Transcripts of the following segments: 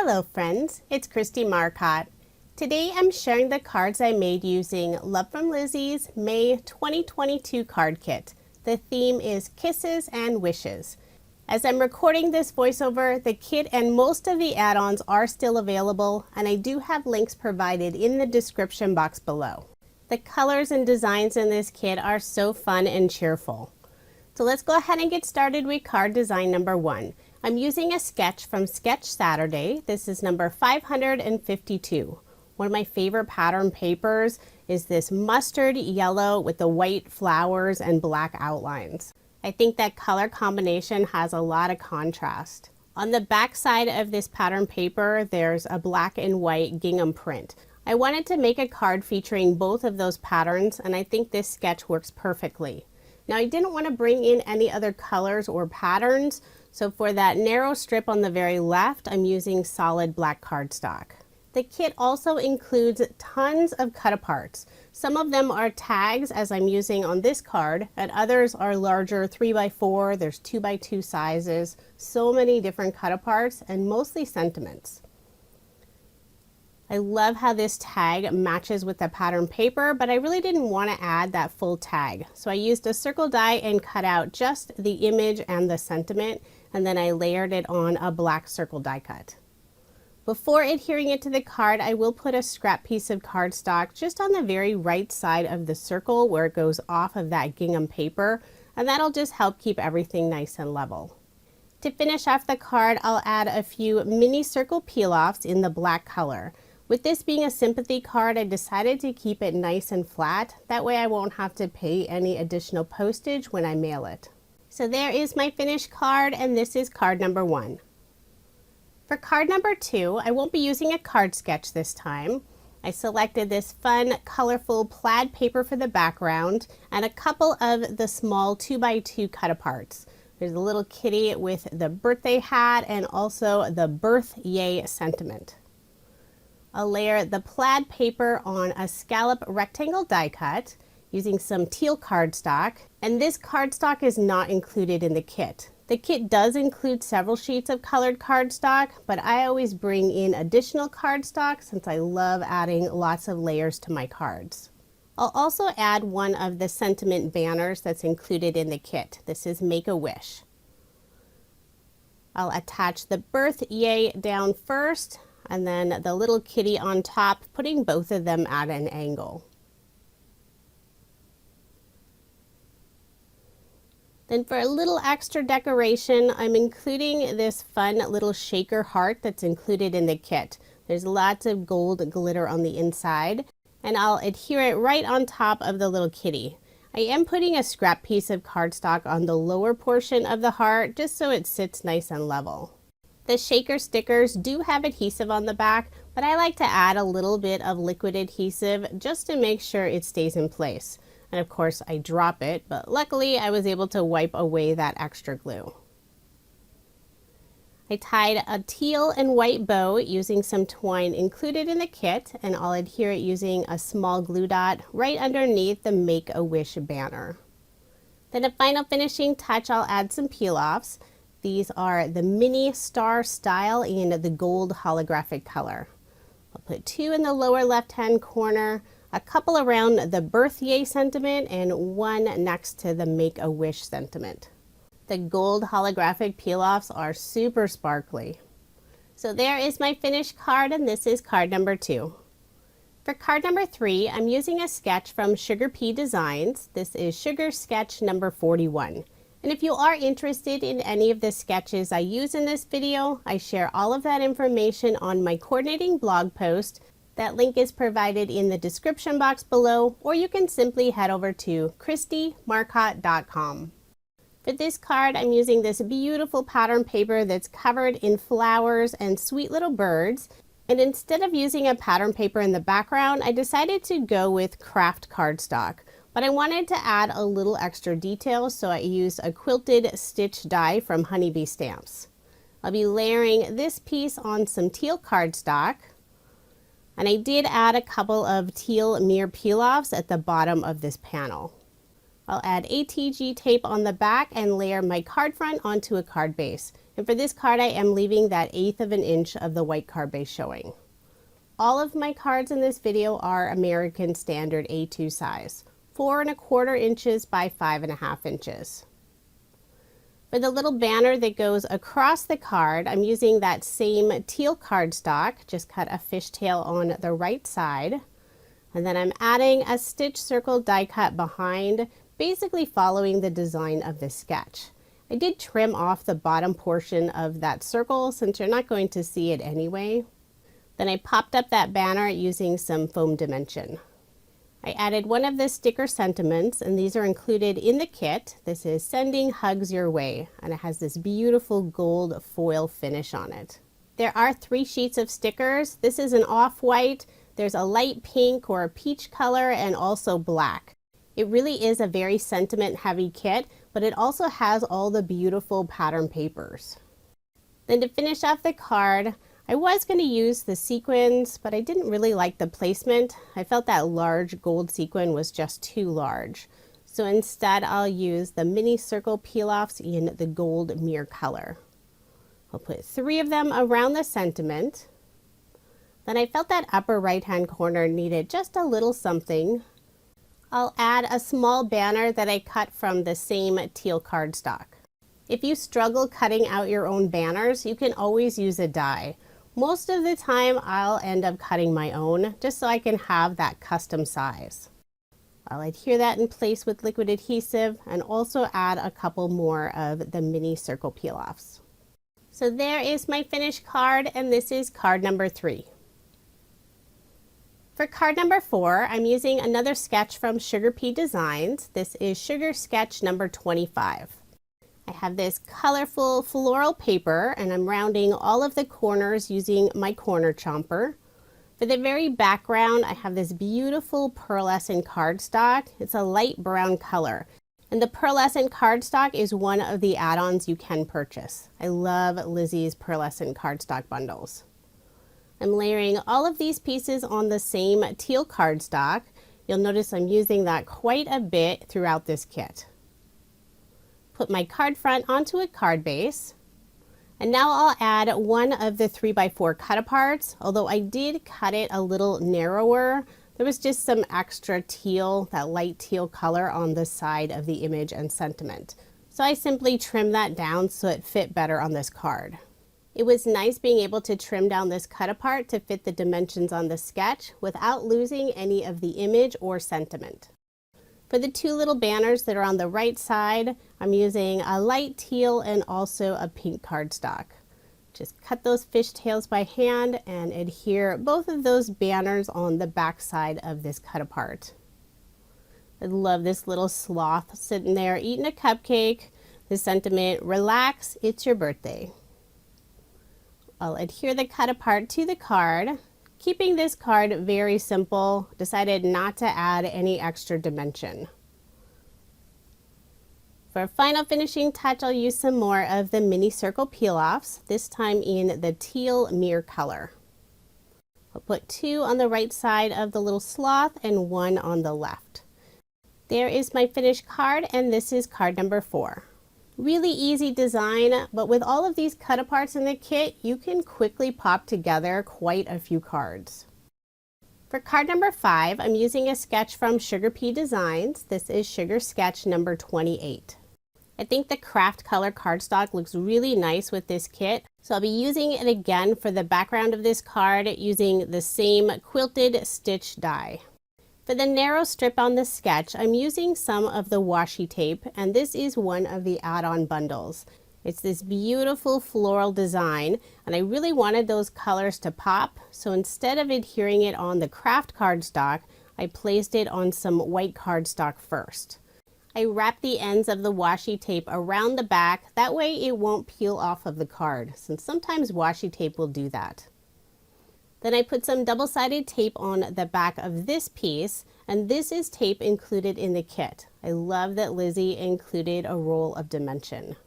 Hello friends, it's Kristie Marcotte. Today I'm sharing the cards I made using Love From Lizi May 2022 card kit. The theme is Kisses and Wishes. As I'm recording this voiceover, the kit and most of the add-ons are still available, and I do have links provided in the description box below. The colors and designs in this kit are so fun and cheerful. So let's go ahead and get started with card design number 1. I'm using a sketch from Sketch Saturday. This is number 552. One of my favorite pattern papers is this mustard yellow with the white flowers and black outlines. I think that color combination has a lot of contrast. On the back side of this pattern paper, there's a black and white gingham print. I wanted to make a card featuring both of those patterns, and I think this sketch works perfectly. Now, I didn't want to bring in any other colors or patterns, so for that narrow strip on the very left, I'm using solid black cardstock. The kit also includes tons of cut-aparts. Some of them are tags, as I'm using on this card, and others are larger 3x4, there's 2x2 sizes, so many different cut-aparts, and mostly sentiments. I love how this tag matches with the pattern paper, but I really didn't want to add that full tag. So I used a circle die and cut out just the image and the sentiment, and then I layered it on a black circle die cut. Before adhering it to the card, I will put a scrap piece of cardstock just on the very right side of the circle where it goes off of that gingham paper, and that'll just help keep everything nice and level. To finish off the card, I'll add a few mini circle peel-offs in the black color. With this being a sympathy card, I decided to keep it nice and flat. That way I won't have to pay any additional postage when I mail it. So there is my finished card, and this is card number 1. For card number 2, I won't be using a card sketch this time. I selected this fun, colorful plaid paper for the background and a couple of the small 2x2 cut-aparts. There's a little kitty with the birthday hat and also the birth yay sentiment. I'll layer the plaid paper on a scallop rectangle die cut using some teal cardstock, and this cardstock is not included in the kit. The kit does include several sheets of colored cardstock, but I always bring in additional cardstock since I love adding lots of layers to my cards. I'll also add one of the sentiment banners that's included in the kit. This is Make a Wish. I'll attach the birth yay down first, and then the little kitty on top, putting both of them at an angle. Then for a little extra decoration, I'm including this fun little shaker heart that's included in the kit. There's lots of gold glitter on the inside, and I'll adhere it right on top of the little kitty. I am putting a scrap piece of cardstock on the lower portion of the heart just so it sits nice and level. The shaker stickers do have adhesive on the back, but I like to add a little bit of liquid adhesive just to make sure it stays in place. And of course I drop it, but luckily I was able to wipe away that extra glue. I tied a teal and white bow using some twine included in the kit, and I'll adhere it using a small glue dot right underneath the Make a Wish banner. Then a final finishing touch, I'll add some peel-offs. These are the mini star style in the gold holographic color. I'll put 2 in the lower left-hand corner, a couple around the birth yay sentiment, and one next to the Make a Wish sentiment. The gold holographic peel-offs are super sparkly. So there is my finished card, and this is card number 2. For card number 3, I'm using a sketch from Sugar Pea Designs. This is Sugar Sketch number 41. And if you are interested in any of the sketches I use in this video, I share all of that information on my coordinating blog post. That link is provided in the description box below, or you can simply head over to KristieMarcotte.com. For this card, I'm using this beautiful pattern paper that's covered in flowers and sweet little birds. And instead of using a pattern paper in the background, I decided to go with craft cardstock. But I wanted to add a little extra detail, so I used a quilted stitch die from Honeybee Stamps. I'll be layering this piece on some teal cardstock, and I did add a couple of teal mirror peel-offs at the bottom of this panel. I'll add ATG tape on the back and layer my card front onto a card base. And for this card, I am leaving that 1/8 of an inch of the white card base showing. All of my cards in this video are American Standard A2 size, 4 1/4 inches by 5 1/2 inches. For the little banner that goes across the card, I'm using that same teal cardstock, just cut a fishtail on the right side. And then I'm adding a stitch circle die cut behind, basically following the design of the sketch. I did trim off the bottom portion of that circle since you're not going to see it anyway. Then I popped up that banner using some foam dimension. I added one of the sticker sentiments, and these are included in the kit. This is Sending Hugs Your Way, and it has this beautiful gold foil finish on it. There are 3 sheets of stickers. This is an off-white, there's a light pink or a peach color, and also black. It really is a very sentiment-heavy kit, but it also has all the beautiful pattern papers. Then to finish off the card, I was going to use the sequins, but I didn't really like the placement. I felt that large gold sequin was just too large. So instead I'll use the mini circle peel-offs in the gold mirror color. I'll put 3 of them around the sentiment. Then I felt that upper right hand corner needed just a little something. I'll add a small banner that I cut from the same teal cardstock. If you struggle cutting out your own banners, you can always use a die. Most of the time I'll end up cutting my own just so I can have that custom size. I'll adhere that in place with liquid adhesive and also add a couple more of the mini circle peel-offs. So there is my finished card, and this is card number 3. For card number 4, I'm using another sketch from Sugar Pea Designs. This is Sugar Sketch number 25. I have this colorful floral paper, and I'm rounding all of the corners using my corner chomper. For the very background, I have this beautiful pearlescent cardstock. It's a light brown color. And the pearlescent cardstock is one of the add-ons you can purchase. I love Lizi's pearlescent cardstock bundles. I'm layering all of these pieces on the same teal cardstock. You'll notice I'm using that quite a bit throughout this kit. Put my card front onto a card base. And now I'll add one of the 3x4 cut-aparts, although I did cut it a little narrower. There was just some extra teal, that light teal color on the side of the image and sentiment. So I simply trimmed that down so it fit better on this card. It was nice being able to trim down this cut-apart to fit the dimensions on the sketch without losing any of the image or sentiment. For the 2 little banners that are on the right side, I'm using a light teal and also a pink cardstock. Just cut those fishtails by hand and adhere both of those banners on the back side of this cut apart. I love this little sloth sitting there eating a cupcake. The sentiment, relax, it's your birthday. I'll adhere the cut apart to the card. Keeping this card very simple, decided not to add any extra dimension. For a final finishing touch, I'll use some more of the mini circle peel-offs, this time in the teal mirror color. I'll put 2 on the right side of the little sloth and 1 on the left. There is my finished card, and this is card number 4. Really easy design, but with all of these cut-aparts in the kit, you can quickly pop together quite a few cards. For card number 5, I'm using a sketch from Sugar Pea Designs. This is Sugar Sketch number 28. I think the craft color cardstock looks really nice with this kit, so I'll be using it again for the background of this card using the same quilted stitch die. For the narrow strip on the sketch, I'm using some of the washi tape, and this is one of the add-on bundles. It's this beautiful floral design, and I really wanted those colors to pop, so instead of adhering it on the craft cardstock, I placed it on some white cardstock first. I wrapped the ends of the washi tape around the back, that way it won't peel off of the card, since sometimes washi tape will do that. Then I put some double-sided tape on the back of this piece, and this is tape included in the kit. I love that Lizi included a roll of dimension.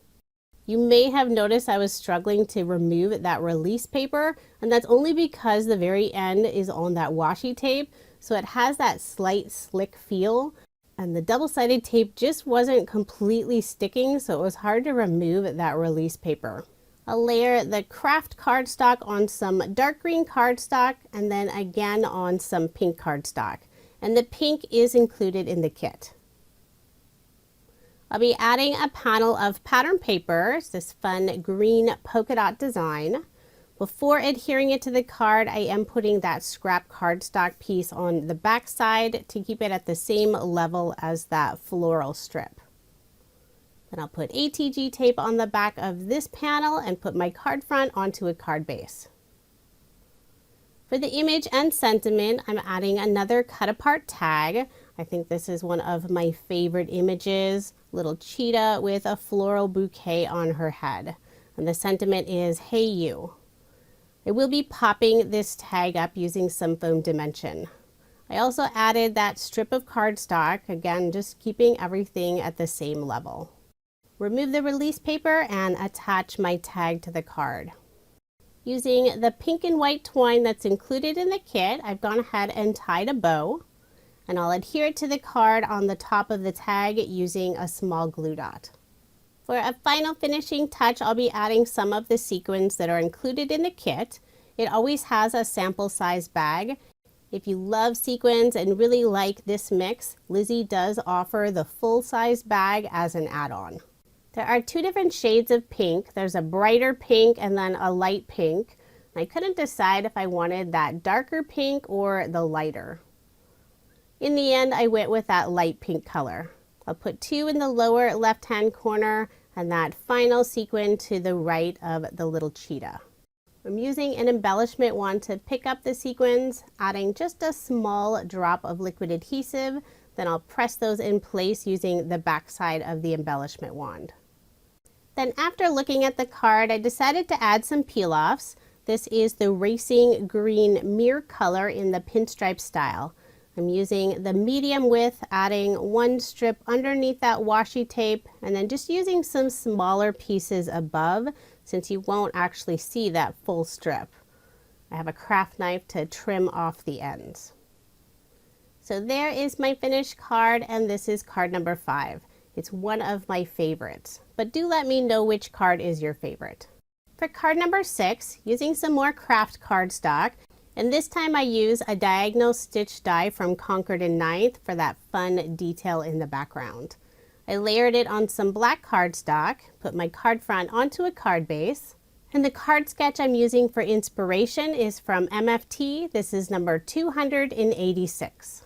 You may have noticed I was struggling to remove that release paper, and that's only because the very end is on that washi tape, so it has that slight slick feel, and the double-sided tape just wasn't completely sticking, so it was hard to remove that release paper. I'll layer the craft cardstock on some dark green cardstock and then again on some pink cardstock. And the pink is included in the kit. I'll be adding a panel of pattern paper, this fun green polka dot design. Before adhering it to the card, I am putting that scrap cardstock piece on the back side to keep it at the same level as that floral strip. Then I'll put ATG tape on the back of this panel and put my card front onto a card base. For the image and sentiment, I'm adding another cut apart tag. I think this is one of my favorite images. Little cheetah with a floral bouquet on her head. And the sentiment is, "Hey you." I will be popping this tag up using some foam dimension. I also added that strip of cardstock, again just keeping everything at the same level. Remove the release paper and attach my tag to the card. Using the pink and white twine that's included in the kit, I've gone ahead and tied a bow. And I'll adhere it to the card on the top of the tag using a small glue dot. For a final finishing touch, I'll be adding some of the sequins that are included in the kit. It always has a sample size bag. If you love sequins and really like this mix, Lizi does offer the full size bag as an add-on. There are two different shades of pink. There's a brighter pink and then a light pink. I couldn't decide if I wanted that darker pink or the lighter. In the end, I went with that light pink color. I'll put two in the lower left-hand corner and that final sequin to the right of the little cheetah. I'm using an embellishment wand to pick up the sequins, adding just a small drop of liquid adhesive. Then I'll press those in place using the back side of the embellishment wand. Then after looking at the card, I decided to add some peel-offs. This is the Racing Green Mirror color in the pinstripe style. I'm using the medium width, adding one strip underneath that washi tape, and then just using some smaller pieces above since you won't actually see that full strip. I have a craft knife to trim off the ends. So there is my finished card, and this is card number 5. It's one of my favorites, but do let me know which card is your favorite. For card number 6, using some more craft cardstock, and this time I use a diagonal stitch die from Concord and 9th for that fun detail in the background. I layered it on some black cardstock, put my card front onto a card base, and the card sketch I'm using for inspiration is from MFT. This is number 286.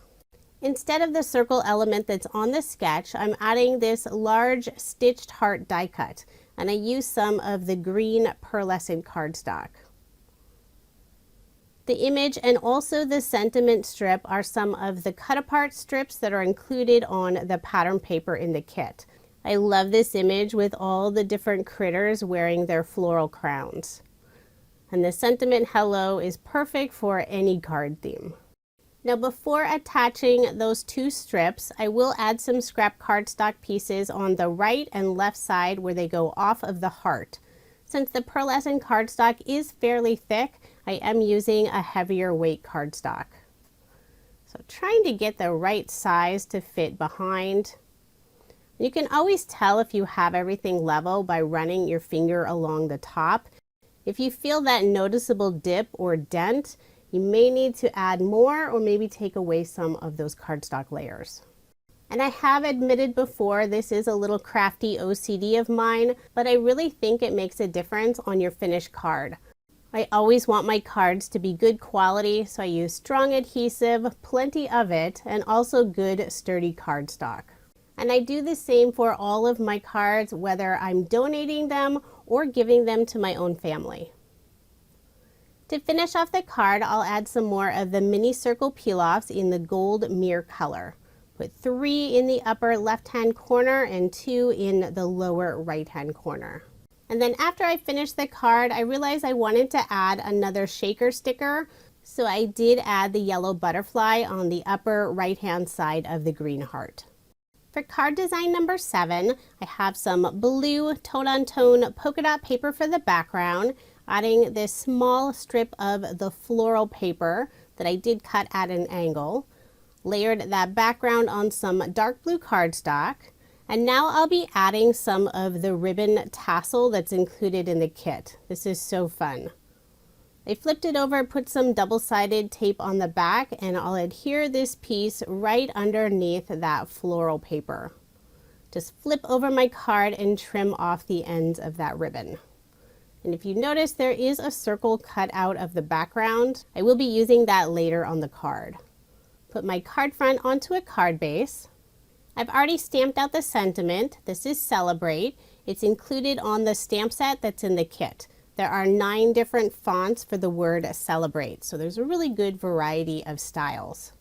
Instead of the circle element that's on the sketch, I'm adding this large stitched heart die cut, and I use some of the green pearlescent cardstock. The image and also the sentiment strip are some of the cut apart strips that are included on the pattern paper in the kit. I love this image with all the different critters wearing their floral crowns. And the sentiment hello is perfect for any card theme. Now before attaching those two strips, I will add some scrap cardstock pieces on the right and left side where they go off of the heart. Since the pearlescent cardstock is fairly thick, I am using a heavier weight cardstock. So trying to get the right size to fit behind. You can always tell if you have everything level by running your finger along the top. If you feel that noticeable dip or dent, you may need to add more or maybe take away some of those cardstock layers. And I have admitted before, this is a little crafty OCD of mine, but I really think it makes a difference on your finished card. I always want my cards to be good quality, so I use strong adhesive, plenty of it, and also good sturdy cardstock. And I do the same for all of my cards, whether I'm donating them or giving them to my own family. To finish off the card, I'll add some more of the mini circle peel-offs in the gold mirror color. Put 3 in the upper left-hand corner and 2 in the lower right-hand corner. And then after I finished the card, I realized I wanted to add another shaker sticker, so I did add the yellow butterfly on the upper right-hand side of the green heart. For card design number 7, I have some blue tone-on-tone polka dot paper for the background, adding this small strip of the floral paper that I did cut at an angle. Layered that background on some dark blue cardstock, And now I'll be adding some of the ribbon tassel that's included in the kit. This is so fun. I flipped it over, put some double-sided tape on the back, and I'll adhere this piece right underneath that floral paper. Just flip over my card and trim off the ends of that ribbon. And if you notice, there is a circle cut out of the background. I will be using that later on the card. Put my card front onto a card base. I've already stamped out the sentiment. This is Celebrate. It's included on the stamp set that's in the kit. There are 9 different fonts for the word Celebrate, so there's a really good variety of styles.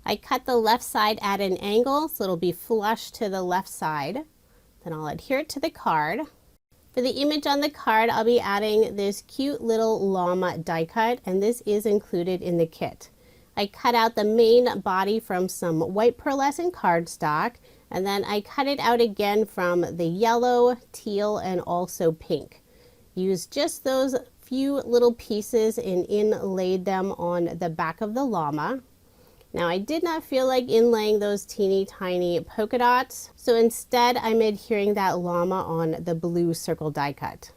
I cut the left side at an angle so it'll be flush to the left side. Then I'll adhere it to the card. For the image on the card, I'll be adding this cute little llama die cut, and this is included in the kit. I cut out the main body from some white pearlescent cardstock, and then I cut it out again from the yellow, teal, and also pink. Use just those few little pieces and inlaid them on the back of the llama. Now I did not feel like inlaying those teeny tiny polka dots, so instead I'm adhering that llama on the blue circle die cut.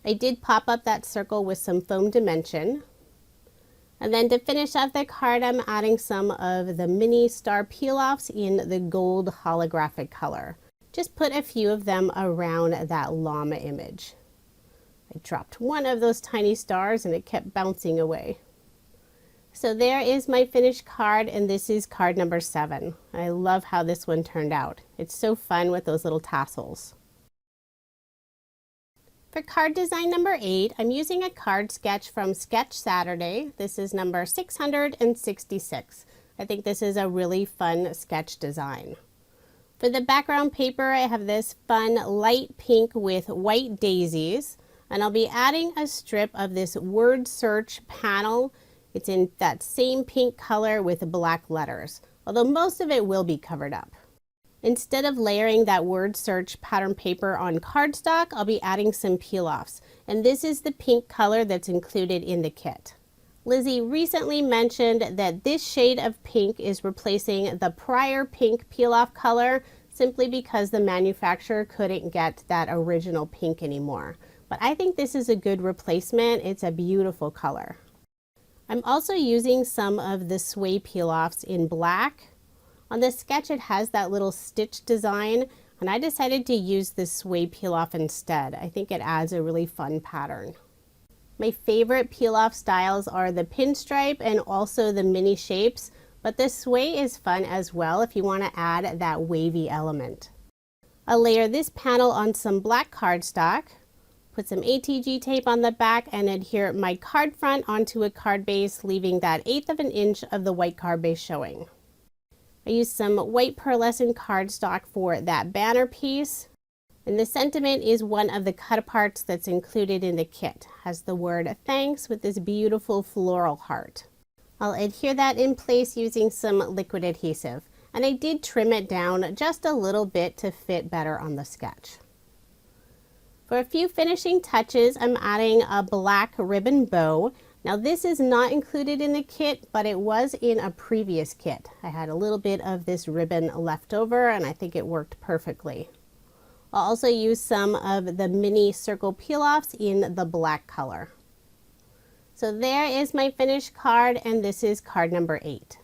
I did pop up that circle with some foam dimension. And then to finish off the card, I'm adding some of the mini star peel-offs in the gold holographic color. Just put a few of them around that llama image. I dropped one of those tiny stars and it kept bouncing away. So there is my finished card, and this is card number 7. I love how this one turned out. It's so fun with those little tassels. For card design number 8, I'm using a card sketch from Sketch Saturday. This is number 666. I think this is a really fun sketch design. For the background paper, I have this fun light pink with white daisies, and I'll be adding a strip of this word search panel. It's in that same pink color with black letters, although most of it will be covered up. Instead of layering that word search pattern paper on cardstock, I'll be adding some peel-offs, and this is the pink color that's included in the kit. Lizzie recently mentioned that this shade of pink is replacing the prior pink peel-off color simply because the manufacturer couldn't get that original pink anymore. But I think this is a good replacement. It's a beautiful color. I'm also using some of the sway peel-offs in black. On the sketch it has that little stitch design, and I decided to use this sway peel-off instead. I think it adds a really fun pattern. My favorite peel-off styles are the pinstripe and also the mini shapes, but the sway is fun as well if you want to add that wavy element. I'll layer this panel on some black cardstock, put some ATG tape on the back, and adhere my card front onto a card base, leaving that 1/8 of an inch of the white card base showing. I used some white pearlescent cardstock for that banner piece, and the sentiment is one of the cut aparts that's included in the kit. It has the word thanks with this beautiful floral heart. I'll adhere that in place using some liquid adhesive, and I did trim it down just a little bit to fit better on the sketch. For a few finishing touches, I'm adding a black ribbon bow. Now this is not included in the kit, but it was in a previous kit. I had a little bit of this ribbon left over, and I think it worked perfectly. I'll also use some of the mini circle peel-offs in the black color. So there is my finished card, and this is card number 8.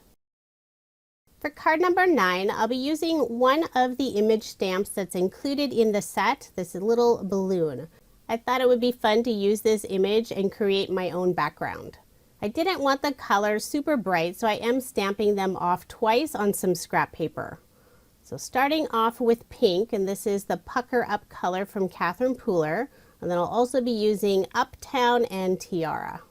For card number 9, I'll be using one of the image stamps that's included in the set, this little balloon. I thought it would be fun to use this image and create my own background. I didn't want the colors super bright, so I am stamping them off twice on some scrap paper. So starting off with pink, and this is the Pucker Up color from Catherine Pooler, and then I'll also be using Uptown and Tiara.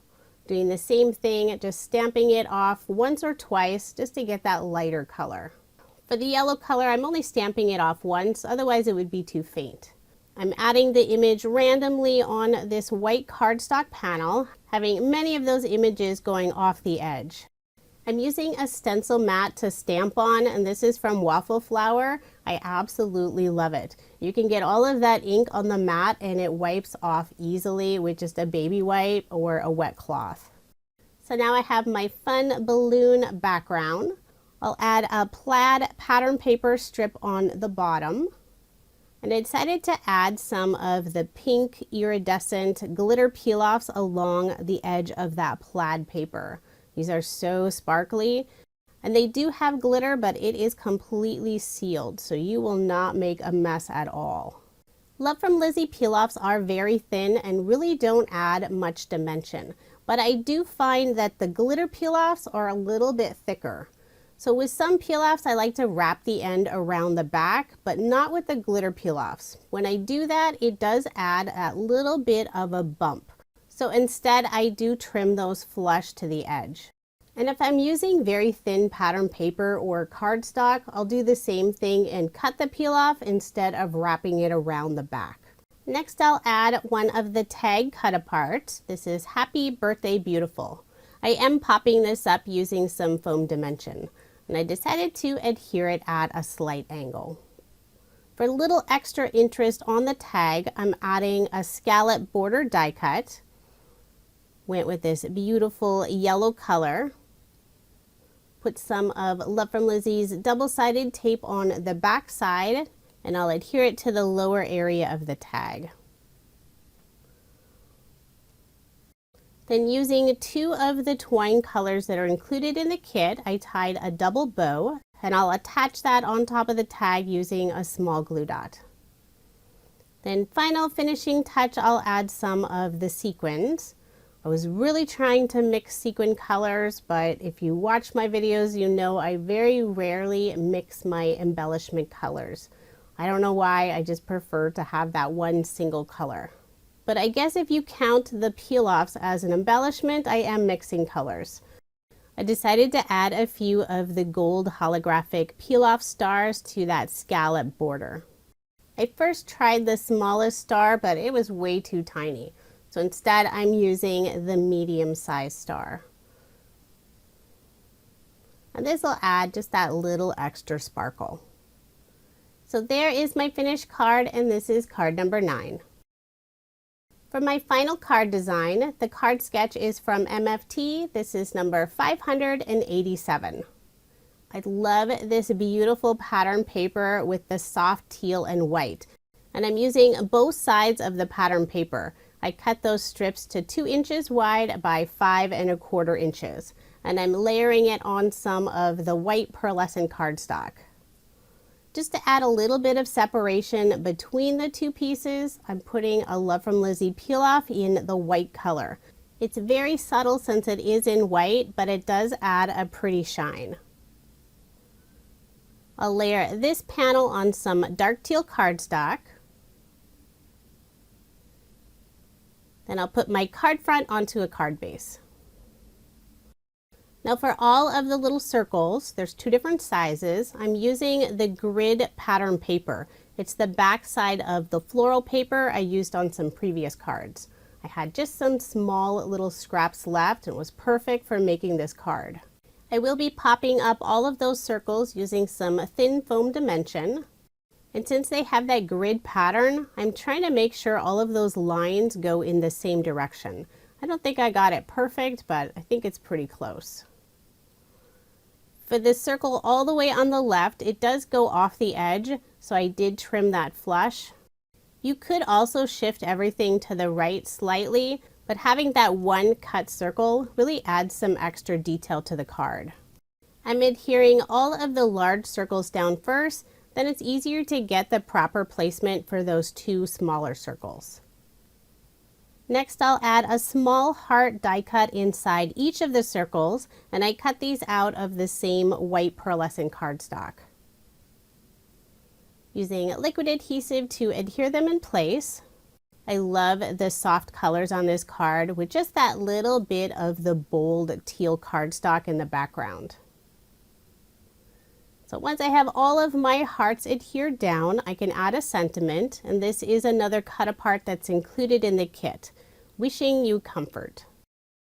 Doing the same thing, just stamping it off once or twice just to get that lighter color. For the yellow color, I'm only stamping it off once, otherwise it would be too faint. I'm adding the image randomly on this white cardstock panel, having many of those images going off the edge. I'm using a stencil mat to stamp on, and this is from Waffle Flower. I absolutely love it. You can get all of that ink on the mat and it wipes off easily with just a baby wipe or a wet cloth. So now I have my fun balloon background. I'll add a plaid pattern paper strip on the bottom. And I decided to add some of the pink iridescent glitter peel-offs along the edge of that plaid paper. These are so sparkly, and they do have glitter, but it is completely sealed, so you will not make a mess at all. Love From Lizi peel-offs are very thin and really don't add much dimension, but I do find that the glitter peel-offs are a little bit thicker. So with some peel-offs, I like to wrap the end around the back, but not with the glitter peel-offs. When I do that, it does add a little bit of a bump. So instead, I do trim those flush to the edge. And if I'm using very thin pattern paper or cardstock, I'll do the same thing and cut the peel-off instead of wrapping it around the back. Next, I'll add one of the tag cut-aparts. This is Happy Birthday Beautiful. I am popping this up using some foam dimension, and I decided to adhere it at a slight angle. For a little extra interest on the tag, I'm adding a scallop border die cut. Went with this beautiful yellow color. Put some of Love From Lizi's double-sided tape on the back side, and I'll adhere it to the lower area of the tag. Then using two of the twine colors that are included in the kit, I tied a double bow, and I'll attach that on top of the tag using a small glue dot. Then final finishing touch, I'll add some of the sequins. I was really trying to mix sequin colors, but if you watch my videos, you know I very rarely mix my embellishment colors. I don't know why, I just prefer to have that one single color. But I guess if you count the peel-offs as an embellishment, I am mixing colors. I decided to add a few of the gold holographic peel-off stars to that scallop border. I first tried the smallest star, but it was way too tiny. So instead, I'm using the medium-sized star. And this will add just that little extra sparkle. So there is my finished card, and this is card number 9. For my final card design, the card sketch is from MFT. This is number 587. I love this beautiful pattern paper with the soft teal and white. And I'm using both sides of the pattern paper. I cut those strips to 2 inches wide by 5 1/4 inches. And I'm layering it on some of the white pearlescent cardstock. Just to add a little bit of separation between the two pieces, I'm putting a Love From Lizi peel-off in the white color. It's very subtle since it is in white, but it does add a pretty shine. I'll layer this panel on some dark teal cardstock. Then I'll put my card front onto a card base. Now for all of the little circles, there's 2 different sizes. I'm using the grid pattern paper. It's the back side of the floral paper I used on some previous cards. I had just some small little scraps left and it was perfect for making this card. I will be popping up all of those circles using some thin foam dimension. And since they have that grid pattern, I'm trying to make sure all of those lines go in the same direction. I don't think I got it perfect, but I think it's pretty close. For this circle all the way on the left, it does go off the edge, so I did trim that flush. You could also shift everything to the right slightly, but having that one cut circle really adds some extra detail to the card. I'm adhering all of the large circles down first, then it's easier to get the proper placement for those 2 smaller circles. Next, I'll add a small heart die cut inside each of the circles, and I cut these out of the same white pearlescent cardstock. Using liquid adhesive to adhere them in place. I love the soft colors on this card with just that little bit of the bold teal cardstock in the background. So once I have all of my hearts adhered down, I can add a sentiment, and this is another cut apart that's included in the kit. Wishing you comfort.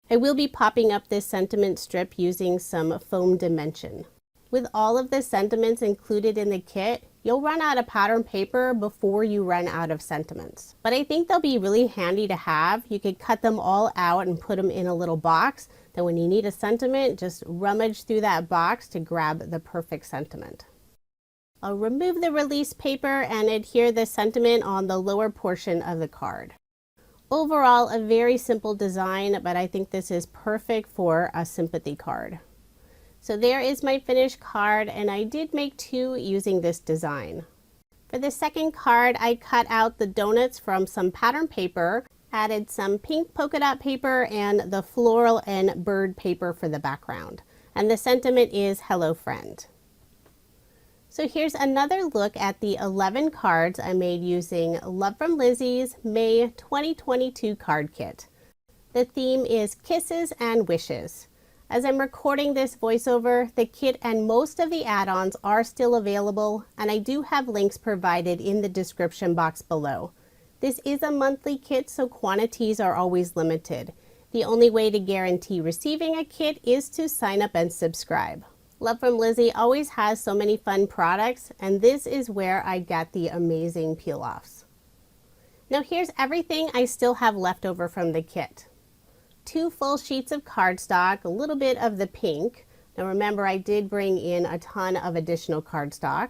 I will be popping up this sentiment strip using some foam dimension. With all of the sentiments included in the kit, You'll run out of pattern paper before you run out of sentiments. But I think they'll be really handy to have. You could cut them all out and put them in a little box. Then when you need a sentiment, just rummage through that box to grab the perfect sentiment. I'll remove the release paper and adhere the sentiment on the lower portion of the card. Overall, a very simple design, but I think this is perfect for a sympathy card. So there is my finished card, and I did make 2 using this design. For the second card, I cut out the donuts from some pattern paper, added some pink polka dot paper, and the floral and bird paper for the background. And the sentiment is "Hello Friend." So here's another look at the 11 cards I made using Love From Lizi's May 2022 card kit. The theme is Kisses and Wishes. As I'm recording this voiceover, the kit and most of the add-ons are still available, and I do have links provided in the description box below. This is a monthly kit, so quantities are always limited. The only way to guarantee receiving a kit is to sign up and subscribe. Love From Lizi always has so many fun products, and this is where I get the amazing peel-offs. Now here's everything I still have left over from the kit. 2 full sheets of cardstock, a little bit of the pink. Now remember, I did bring in a ton of additional cardstock.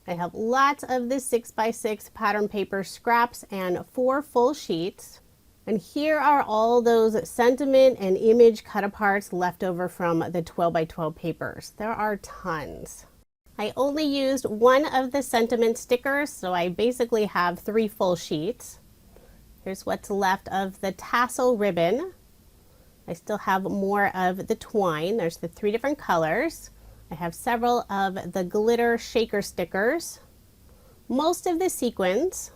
I have lots of the 6x6 pattern paper scraps and 4 full sheets. And here are all those sentiment and image cut-aparts left over from the 12x12 papers. There are tons. I only used 1 of the sentiment stickers, so I basically have 3 full sheets. Here's what's left of the tassel ribbon. I still have more of the twine. There's the 3 different colors. I have several of the glitter shaker stickers, most of the sequins,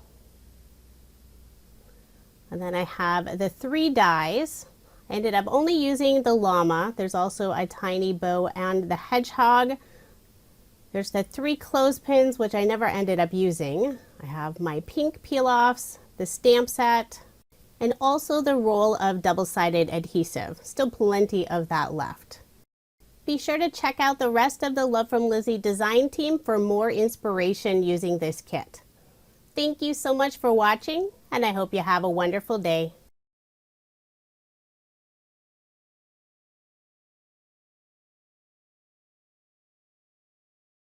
and then I have the 3 dies. I ended up only using the llama. There's also a tiny bow and the hedgehog. There's the 3 clothespins, which I never ended up using. I have my pink peel-offs, the stamp set, and also the roll of double-sided adhesive. Still plenty of that left. Be sure to check out the rest of the Love From Lizi design team for more inspiration using this kit. Thank you so much for watching, and I hope you have a wonderful day.